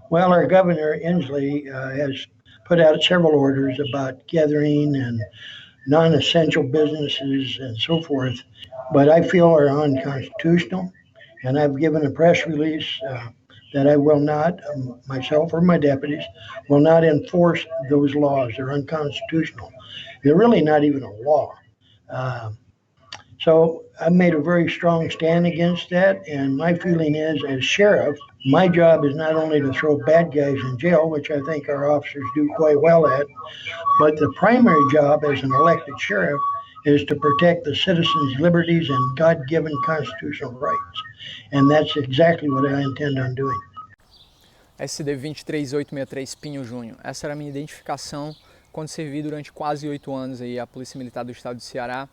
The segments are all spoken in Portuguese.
Well, our governor, Inslee, has put out several orders about gathering and non-essential businesses and so forth, but I feel are unconstitutional. And I've given a press release that I will not, myself or my deputies, will not enforce those laws. They're unconstitutional. They're really not even a law. Uh, so I made a very strong stand against that. And my feeling is, as sheriff, my job is not only to throw bad guys in jail, which I think our officers do quite well at, but the primary job as an elected sheriff is to protect the citizens' liberties and God-given constitutional rights. And that's exactly what I intend on doing. SD 23863 Pinho Júnior. Essa era a minha identificação quando servi durante quase 8 anos aí a Polícia Militar do Estado do Ceará,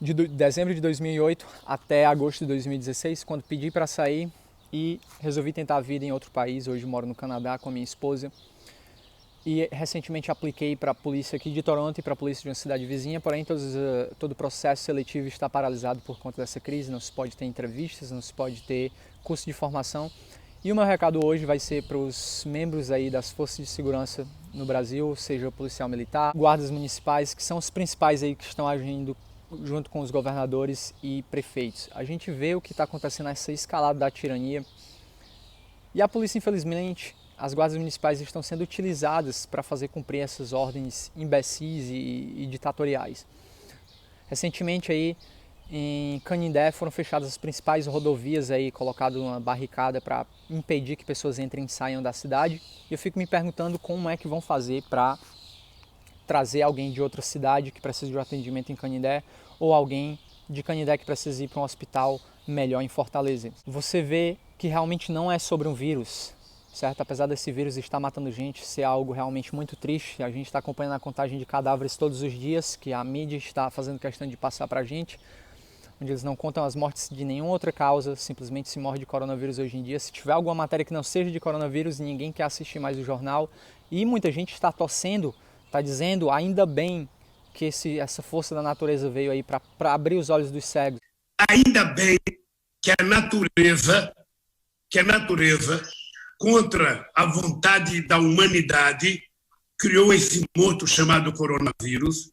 de dezembro de 2008 até agosto de 2016, quando pedi para sair e resolvi tentar a vida em outro país. Hoje moro no Canadá com a minha esposa. E recentemente apliquei para a polícia aqui de Toronto e para a polícia de uma cidade vizinha, porém todo o processo seletivo está paralisado por conta dessa crise, não se pode ter entrevistas, não se pode ter curso de formação. E o meu recado hoje vai ser para os membros aí das forças de segurança no Brasil, seja policial militar, guardas municipais, que são os principais aí que estão agindo junto com os governadores e prefeitos. A gente vê o que está acontecendo nessa escalada da tirania e a polícia, infelizmente, as guardas municipais estão sendo utilizadas para fazer cumprir essas ordens imbecis e ditatoriais. Recentemente aí em Canindé foram fechadas as principais rodovias aí, colocado uma barricada para impedir que pessoas entrem e saiam da cidade. E eu fico me perguntando como é que vão fazer para trazer alguém de outra cidade que precisa de um atendimento em Canindé ou alguém de Canindé que precisa ir para um hospital melhor em Fortaleza. Você vê que realmente não é sobre um vírus, certo? Apesar desse vírus estar matando gente, ser algo realmente muito triste, a gente está acompanhando a contagem de cadáveres todos os dias, que a mídia está fazendo questão de passar para a gente, onde eles não contam as mortes de nenhuma outra causa, simplesmente se morre de coronavírus hoje em dia. Se tiver alguma matéria que não seja de coronavírus, ninguém quer assistir mais o jornal, e muita gente está torcendo, está dizendo, ainda bem que essa força da natureza veio aí para abrir os olhos dos cegos. Ainda bem que a natureza, contra a vontade da humanidade, criou esse monstro chamado coronavírus,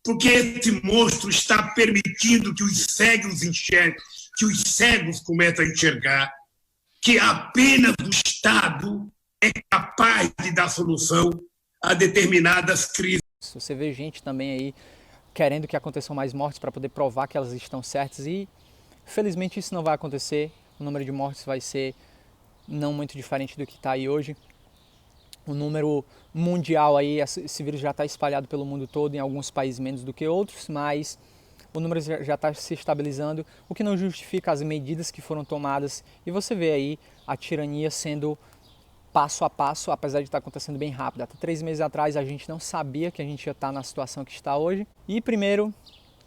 porque esse monstro está permitindo que os cegos enxerguem, que os cegos comecem a enxergar que apenas o Estado é capaz de dar solução a determinadas crises. Você vê gente também aí querendo que aconteçam mais mortes para poder provar que elas estão certas e, felizmente, isso não vai acontecer. O número de mortes vai ser não muito diferente do que está aí hoje. O número mundial aí, esse vírus já está espalhado pelo mundo todo, em alguns países menos do que outros, mas o número já está se estabilizando, o que não justifica as medidas que foram tomadas. E você vê aí a tirania sendo passo a passo, apesar de estar acontecendo bem rápido. Até 3 meses atrás a gente não sabia que a gente ia estar na situação que está hoje. E primeiro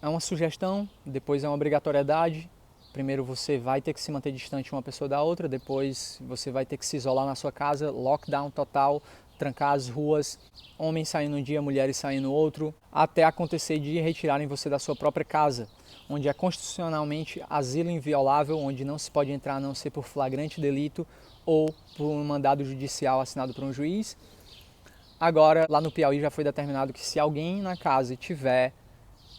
é uma sugestão, depois é uma obrigatoriedade. Primeiro você vai ter que se manter distante uma pessoa da outra, depois você vai ter que se isolar na sua casa, lockdown total, trancar as ruas, homens saindo um dia, mulheres saindo no outro, até acontecer de retirarem você da sua própria casa, onde é constitucionalmente asilo inviolável, onde não se pode entrar a não ser por flagrante delito ou por um mandado judicial assinado por um juiz. Agora, lá no Piauí já foi determinado que se alguém na casa tiver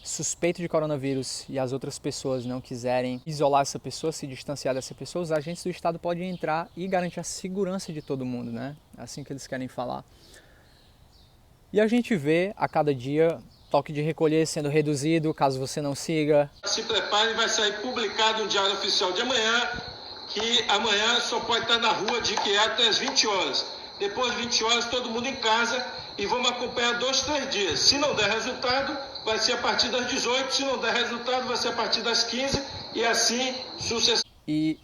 suspeito de coronavírus e as outras pessoas não quiserem isolar essa pessoa, se distanciar dessa pessoa, os agentes do Estado podem entrar e garantir a segurança de todo mundo, né? É assim que eles querem falar. E a gente vê a cada dia toque de recolher sendo reduzido, caso você não siga. Se prepare, vai sair publicado no Diário Oficial de amanhã, que amanhã só pode estar na rua de que até as 20 horas. Depois de 20 horas, todo mundo em casa e vamos acompanhar 2, 3 dias. Se não der resultado, vai ser a partir das 18, se não der resultado, vai ser a partir das 15 e assim sucessivamente. E,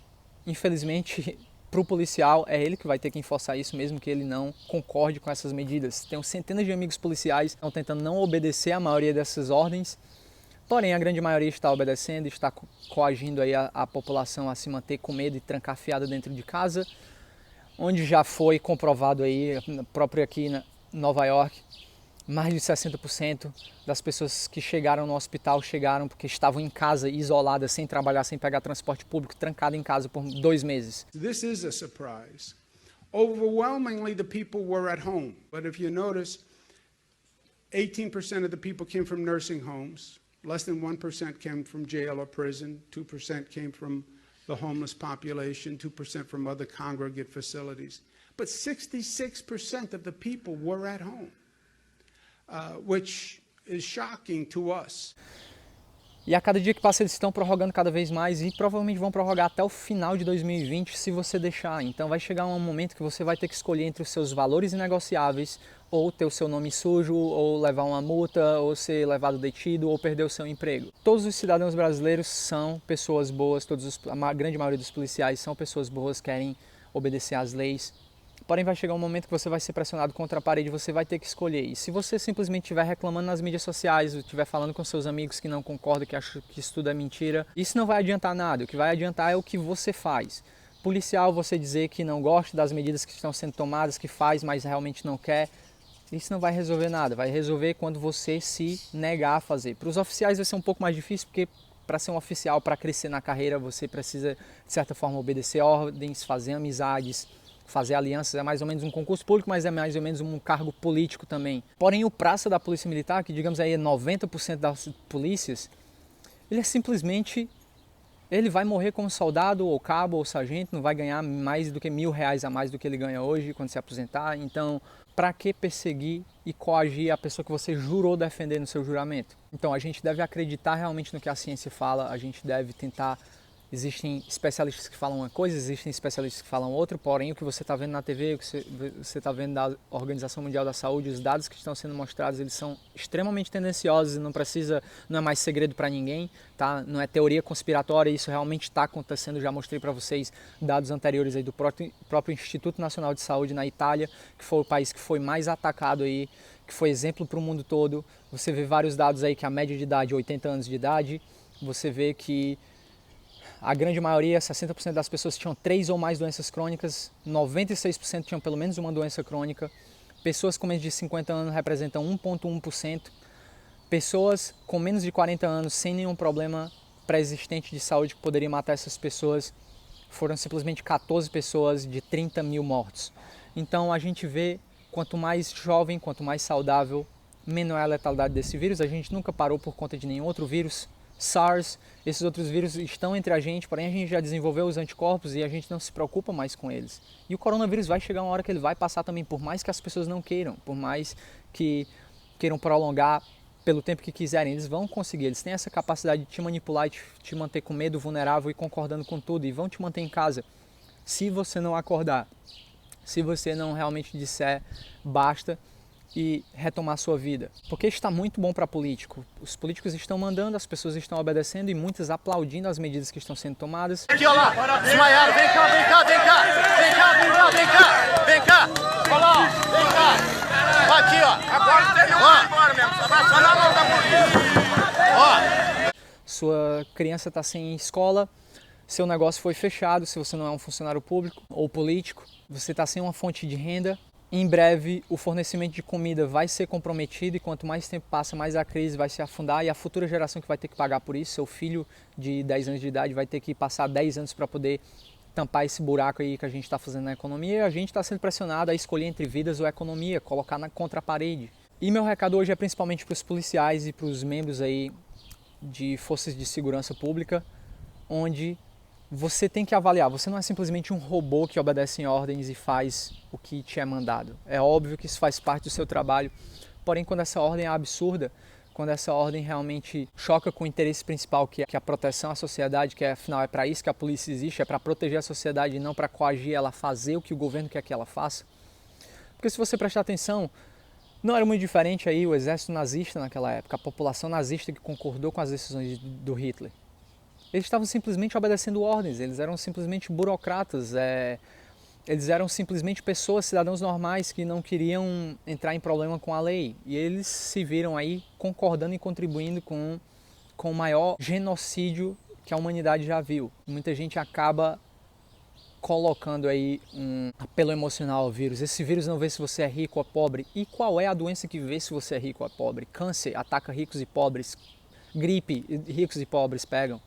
infelizmente, para o policial, é ele que vai ter que enforçar isso, mesmo que ele não concorde com essas medidas. Tenho centenas de amigos policiais que estão tentando não obedecer a maioria dessas ordens, porém a grande maioria está obedecendo, está coagindo aí a população a se manter com medo e trancafiada dentro de casa, onde já foi comprovado aí, próprio aqui na Nova York, mais de 60% das pessoas que chegaram no hospital chegaram porque estavam em casa, isoladas, sem trabalhar, sem pegar transporte público, trancada em casa por 2 meses. This is a surprise. overwhelmingly the people were at home. But if you notice, 18% of the people came from nursing homes. Less than 1% came from jail or prison. 2% came from the homeless population. 2% from other congregate facilities. But 66% of the people were at home, which is shocking to us. E a cada dia que passa eles estão prorrogando cada vez mais e provavelmente vão prorrogar até o final de 2020 se você deixar. Então vai chegar um momento que você vai ter que escolher entre os seus valores inegociáveis ou ter o seu nome sujo, ou levar uma multa, ou ser levado detido, ou perder o seu emprego. Todos os cidadãos brasileiros são pessoas boas, a grande maioria dos policiais são pessoas boas, querem obedecer às leis. Porém vai chegar um momento que você vai ser pressionado contra a parede, você vai ter que escolher. E se você simplesmente estiver reclamando nas mídias sociais, ou estiver falando com seus amigos que não concordam, que acham que isso tudo é mentira, isso não vai adiantar nada. O que vai adiantar é o que você faz. Policial, você dizer que não gosta das medidas que estão sendo tomadas, que faz, mas realmente não quer, isso não vai resolver nada. Vai resolver quando você se negar a fazer. Para os oficiais vai ser um pouco mais difícil, porque para ser um oficial, para crescer na carreira, você precisa, de certa forma, obedecer ordens, fazer amizades, fazer alianças. É mais ou menos um concurso público, mas é mais ou menos um cargo político também. Porém, o praça da Polícia Militar, que digamos aí é 90% das polícias, ele é simplesmente, ele vai morrer como soldado, ou cabo, ou sargento, não vai ganhar mais do que R$1.000 a mais do que ele ganha hoje quando se aposentar. Então, para que perseguir e coagir a pessoa que você jurou defender no seu juramento? Então, a gente deve acreditar realmente no que a ciência fala, a gente deve tentar. Existem especialistas que falam uma coisa, existem especialistas que falam outra, porém o que você está vendo na TV, o que você está vendo da Organização Mundial da Saúde, os dados que estão sendo mostrados, eles são extremamente tendenciosos e não é mais segredo para ninguém, tá? Não é teoria conspiratória, isso realmente está acontecendo. Já mostrei para vocês dados anteriores aí do próprio Instituto Nacional de Saúde na Itália, que foi o país que foi mais atacado aí, que foi exemplo para o mundo todo. Você vê vários dados aí que a média de idade é 80 anos de idade, você vê que a grande maioria, 60% das pessoas tinham 3 ou mais doenças crônicas, 96% tinham pelo menos uma doença crônica, pessoas com menos de 50 anos representam 1,1%, pessoas com menos de 40 anos sem nenhum problema pré-existente de saúde que poderia matar essas pessoas, foram simplesmente 14 pessoas de 30 mil mortos. Então a gente vê, quanto mais jovem, quanto mais saudável, menor é a letalidade desse vírus. A gente nunca parou por conta de nenhum outro vírus. SARS, esses outros vírus estão entre a gente, porém a gente já desenvolveu os anticorpos e a gente não se preocupa mais com eles. E o coronavírus vai chegar uma hora que ele vai passar também, por mais que as pessoas não queiram, por mais que queiram prolongar pelo tempo que quiserem, eles vão conseguir. Eles têm essa capacidade de te manipular, de te manter com medo, vulnerável e concordando com tudo, e vão te manter em casa. Se você não acordar, se você não realmente disser basta e retomar sua vida. Porque está muito bom para político. Os políticos estão mandando, as pessoas estão obedecendo e muitas aplaudindo as medidas que estão sendo tomadas. Aqui, ó lá, desmaiaram, vem cá, vem cá, vem cá, vem cá, vem cá, vem cá, vem cá, olha lá, vem cá, aqui, ó. Agora teve um embora mesmo, só vai na mão da polícia. Ó. Sua criança está sem escola, seu negócio foi fechado, se você não é um funcionário público ou político, você está sem uma fonte de renda. Em breve, o fornecimento de comida vai ser comprometido e quanto mais tempo passa, mais a crise vai se afundar e a futura geração que vai ter que pagar por isso, seu filho de 10 anos de idade vai ter que passar 10 anos para poder tampar esse buraco aí que a gente está fazendo na economia, e a gente está sendo pressionado a escolher entre vidas ou economia, colocar contra a parede. E meu recado hoje é principalmente para os policiais e para os membros aí de forças de segurança pública, onde você tem que avaliar, você não é simplesmente um robô que obedece em ordens e faz o que te é mandado. É óbvio que isso faz parte do seu trabalho, porém quando essa ordem é absurda, quando essa ordem realmente choca com o interesse principal, que é a proteção à sociedade, que afinal é para isso que a polícia existe, é para proteger a sociedade e não para coagir ela a fazer o que o governo quer que ela faça. Porque se você prestar atenção, não era muito diferente aí o exército nazista naquela época, a população nazista que concordou com as decisões do Hitler. Eles estavam simplesmente obedecendo ordens, eles eram simplesmente burocratas, eles eram simplesmente pessoas, cidadãos normais que não queriam entrar em problema com a lei. E eles se viram aí concordando e contribuindo com o maior genocídio que a humanidade já viu. Muita gente acaba colocando aí um apelo emocional ao vírus. Esse vírus não vê se você é rico ou pobre. E qual é a doença que vê se você é rico ou pobre? Câncer ataca ricos e pobres. Gripe, ricos e pobres pegam.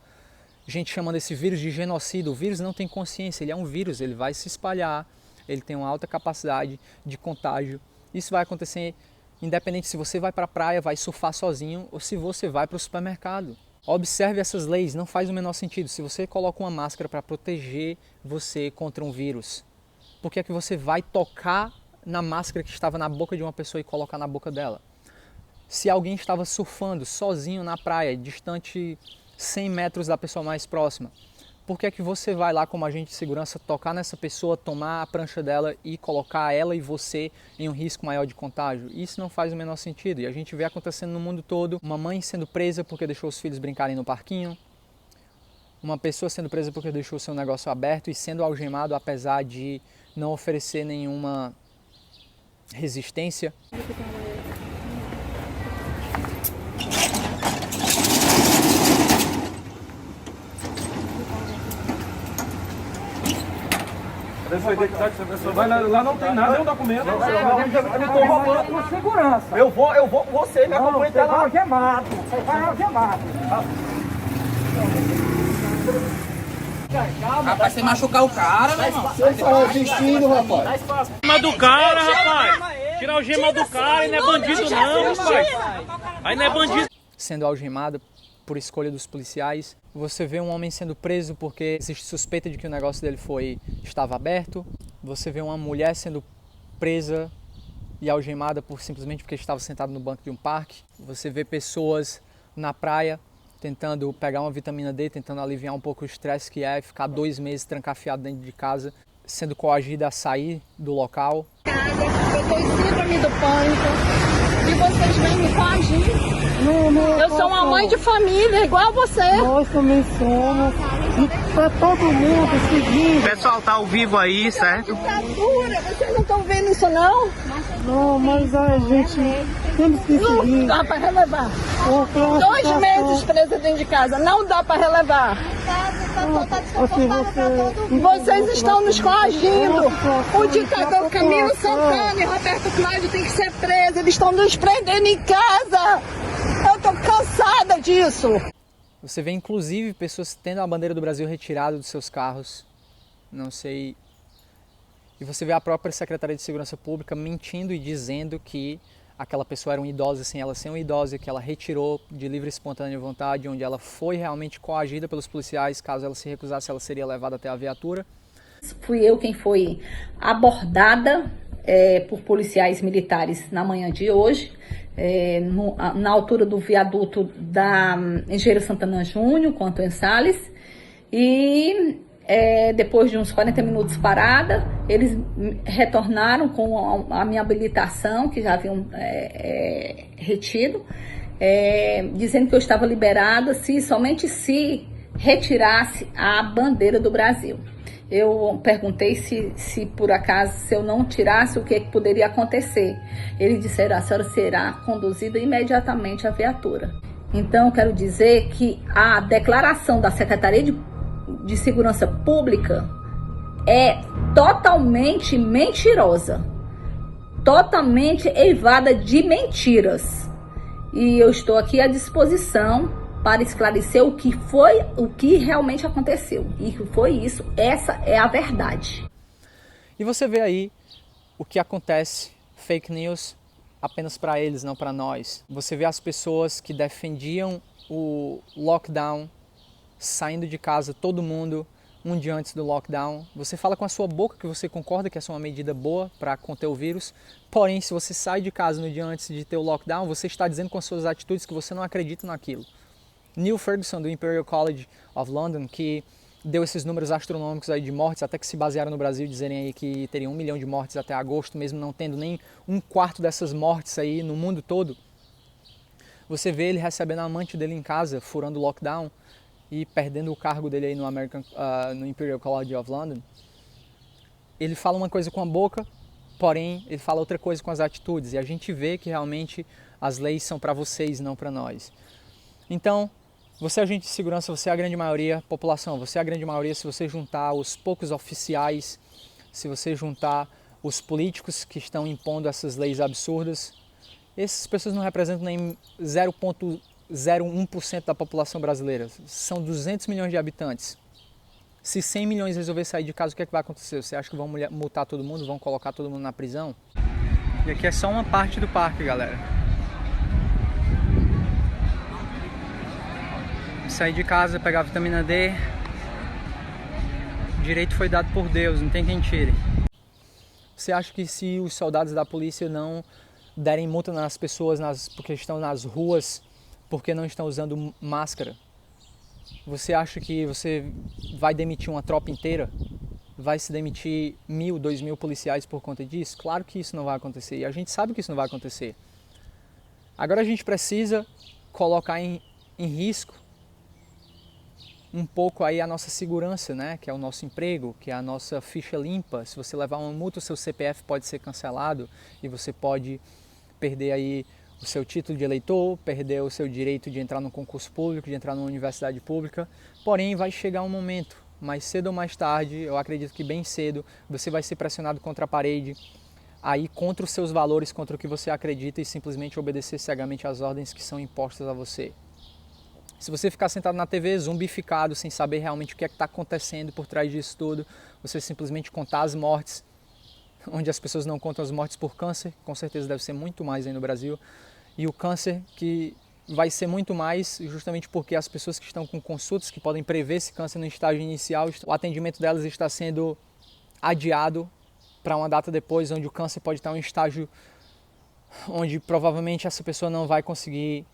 Gente chamando esse vírus de genocídio. O vírus não tem consciência, ele é um vírus, ele vai se espalhar, ele tem uma alta capacidade de contágio. Isso vai acontecer independente se você vai para a praia, vai surfar sozinho ou se você vai para o supermercado. Observe essas leis, não faz o menor sentido. Se você coloca uma máscara para proteger você contra um vírus, por que é que você vai tocar na máscara que estava na boca de uma pessoa e colocar na boca dela? Se alguém estava surfando sozinho na praia, distante 100 metros da pessoa mais próxima, por que é que você vai lá como agente de segurança tocar nessa pessoa, tomar a prancha dela e colocar ela e você em um risco maior de contágio? Isso não faz o menor sentido. E a gente vê acontecendo no mundo todo, uma mãe sendo presa porque deixou os filhos brincarem no parquinho, uma pessoa sendo presa porque deixou seu negócio aberto e sendo algemado apesar de não oferecer nenhuma resistência. Vai lá não tem nada, é um documento. Eu estou roubando com segurança. Eu vou com você, me acompanha até lá. Você vai algemado, você vai algemado. Rapaz, você machucar o cara, né, irmão? Você está resistindo, rapaz. Gema do cara, rapaz. Tirar o gema do cara, aí não é bandido não, rapaz. Aí não é bandido. Sendo algemado por escolha dos policiais. Você vê um homem sendo preso porque existe suspeita de que o negócio dele estava aberto. Você vê uma mulher sendo presa e algemada simplesmente porque estava sentada no banco de um parque. Você vê pessoas na praia tentando pegar uma vitamina D, tentando aliviar um pouco o estresse que é ficar 2 meses trancafiado dentro de casa, sendo coagida a sair do local. Eu estou em síndrome do pânico e vocês vêm me coagir. Eu sou uma mãe de família, igual você. Nós também somos. E pra todo mundo seguir. O pessoal tá ao vivo aí, certo? Ditadura, vocês não estão vendo isso não? Não, mas a gente temos que seguir. Não dá para relevar. 2 meses presa dentro de casa, não dá para relevar. Vocês estão nos coagindo. O ditador Camilo Santana e Roberto Cláudio têm que ser presos. Eles estão nos prendendo em casa. Eu tô cansada disso. Você vê inclusive pessoas tendo a bandeira do Brasil retirada dos seus carros. Não sei. E você vê a própria Secretaria de Segurança Pública mentindo e dizendo que aquela pessoa era uma idosa sem ela ser uma idosa, que ela retirou de livre e espontânea vontade, onde ela foi realmente coagida pelos policiais. Caso ela se recusasse, ela seria levada até a viatura. Fui eu quem foi abordada por policiais militares na manhã de hoje, na altura do viaduto da Engenheiro Santana Júnior, com Antônio Salles, e depois de uns 40 minutos parada, eles retornaram com a minha habilitação, que já haviam retido, dizendo que eu estava liberada somente se retirasse a bandeira do Brasil. Eu perguntei se por acaso, se eu não tirasse, o que poderia acontecer. Eles disseram: a senhora será conduzida imediatamente à viatura. Então, eu quero dizer que a declaração da Secretaria de Segurança Pública é totalmente mentirosa, totalmente eivada de mentiras. E eu estou aqui à disposição para esclarecer o que realmente aconteceu. E foi isso, essa é a verdade. E você vê aí o que acontece, fake news, apenas para eles, não para nós. Você vê as pessoas que defendiam o lockdown, saindo de casa, todo mundo, um dia antes do lockdown. Você fala com a sua boca que você concorda que essa é uma medida boa para conter o vírus, porém, se você sai de casa no dia antes de ter o lockdown, você está dizendo com as suas atitudes que você não acredita naquilo. Neil Ferguson, do Imperial College of London, que deu esses números astronômicos aí de mortes, até que se basearam no Brasil, dizerem aí que teria 1 milhão de mortes até agosto, mesmo não tendo nem 1/4 dessas mortes aí no mundo todo. Você vê ele recebendo a amante dele em casa, furando o lockdown e perdendo o cargo dele aí no Imperial College of London. Ele fala uma coisa com a boca, porém ele fala outra coisa com as atitudes, e a gente vê que realmente as leis são para vocês, não para nós. Então, você é agente de segurança, você é a grande maioria, população, você é a grande maioria. Se você juntar os poucos oficiais, se você juntar os políticos que estão impondo essas leis absurdas, essas pessoas não representam nem 0,01% da população brasileira. São 200 milhões de habitantes. Se 100 milhões resolver sair de casa, o que é que vai acontecer? Você acha que vão multar todo mundo, vão colocar todo mundo na prisão? E aqui é só uma parte do parque, galera. Sair de casa, pegar vitamina D. O direito foi dado por Deus, não tem quem tire. Você acha que se os soldados da polícia não derem multa nas pessoas porque estão nas ruas, porque não estão usando máscara, você acha que você vai demitir uma tropa inteira? Vai se demitir 1.000, 2.000 policiais por conta disso? Claro que isso não vai acontecer, e a gente sabe que isso não vai acontecer. Agora a gente precisa colocar em risco um pouco aí a nossa segurança, né? Que é o nosso emprego, que é a nossa ficha limpa. Se você levar uma multa, o seu CPF pode ser cancelado e você pode perder aí o seu título de eleitor, perder o seu direito de entrar num concurso público, de entrar numa universidade pública. Porém, vai chegar um momento, mais cedo ou mais tarde, eu acredito que bem cedo, você vai ser pressionado contra a parede, aí contra os seus valores, contra o que você acredita e simplesmente obedecer cegamente às ordens que são impostas a você. Se você ficar sentado na TV zumbificado, sem saber realmente o que é que está acontecendo por trás disso tudo, você simplesmente contar as mortes, onde as pessoas não contam as mortes por câncer, com certeza deve ser muito mais aí no Brasil, e o câncer que vai ser muito mais justamente porque as pessoas que estão com consultas, que podem prever esse câncer no estágio inicial, o atendimento delas está sendo adiado para uma data depois, onde o câncer pode estar em um estágio onde provavelmente essa pessoa não vai conseguir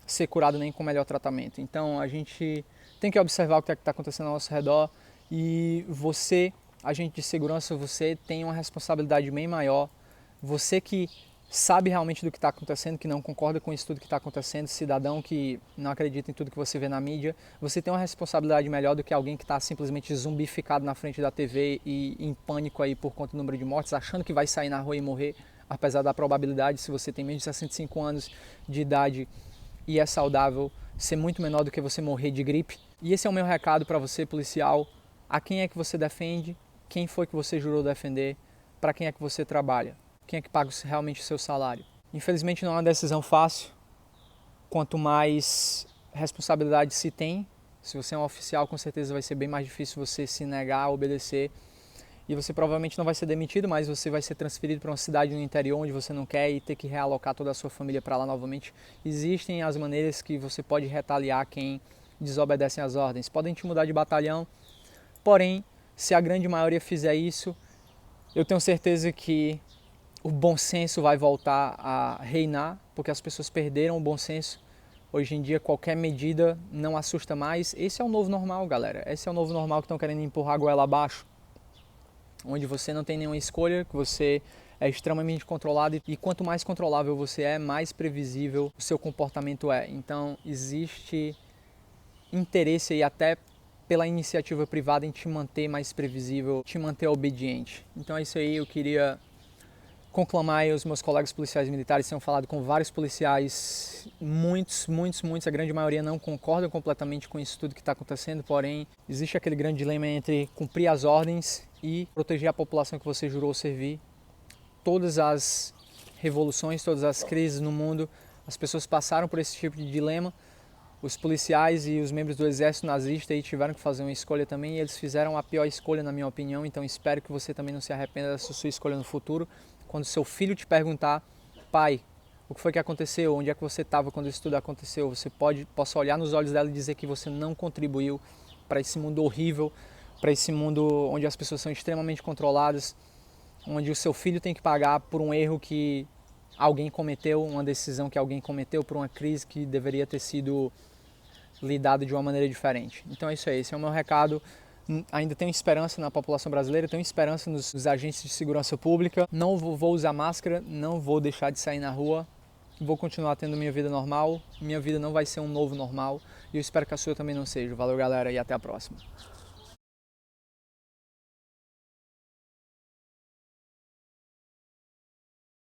ser curado nem com o melhor tratamento. Então a gente tem que observar o que está acontecendo ao nosso redor e você, agente de segurança, você tem uma responsabilidade bem maior. Você que sabe realmente do que está acontecendo, que não concorda com isso tudo que está acontecendo, cidadão que não acredita em tudo que você vê na mídia, você tem uma responsabilidade melhor do que alguém que está simplesmente zumbificado na frente da TV e em pânico aí por conta do número de mortes, achando que vai sair na rua e morrer, apesar da probabilidade, se você tem menos de 65 anos de idade e é saudável, ser muito menor do que você morrer de gripe. E esse é o meu recado para você, policial. A quem é que você defende? Quem foi que você jurou defender? Para quem é que você trabalha? Quem é que paga realmente o seu salário? Infelizmente não é uma decisão fácil. Quanto mais responsabilidade se tem, se você é um oficial, com certeza vai ser bem mais difícil você se negar a obedecer. E você provavelmente não vai ser demitido, mas você vai ser transferido para uma cidade no interior onde você não quer e ter que realocar toda a sua família para lá novamente. Existem as maneiras que você pode retaliar quem desobedece às ordens. Podem te mudar de batalhão, porém, se a grande maioria fizer isso, eu tenho certeza que o bom senso vai voltar a reinar, porque as pessoas perderam o bom senso. Hoje em dia, qualquer medida não assusta mais. Esse é o novo normal, galera. Esse é o novo normal que estão querendo empurrar a goela abaixo, onde você não tem nenhuma escolha, que você é extremamente controlado e quanto mais controlável você é, mais previsível o seu comportamento é. Então existe interesse aí até pela iniciativa privada em te manter mais previsível, te manter obediente. Então é isso aí, eu queria conclamar aí os meus colegas policiais militares, tenham falado com vários policiais, muitos, a grande maioria não concordam completamente com isso tudo que está acontecendo, porém existe aquele grande dilema entre cumprir as ordens e proteger a população que você jurou servir. Todas as revoluções, todas as crises no mundo, as pessoas passaram por esse tipo de dilema. Os policiais e os membros do exército nazista aí tiveram que fazer uma escolha também e eles fizeram a pior escolha, na minha opinião, então espero que você também não se arrependa dessa sua escolha no futuro. Quando seu filho te perguntar, pai, o que foi que aconteceu? Onde é que você estava quando isso tudo aconteceu? Você possa olhar nos olhos dela e dizer que você não contribuiu para esse mundo horrível, para esse mundo onde as pessoas são extremamente controladas, onde o seu filho tem que pagar por um erro que alguém cometeu, uma decisão que alguém cometeu, por uma crise que deveria ter sido lidada de uma maneira diferente. Então é isso aí, esse é o meu recado. Ainda tenho esperança na população brasileira, tenho esperança nos agentes de segurança pública. Não vou usar máscara, não vou deixar de sair na rua, vou continuar tendo minha vida normal. Minha vida não vai ser um novo normal e eu espero que a sua também não seja. Valeu, galera, e até a próxima.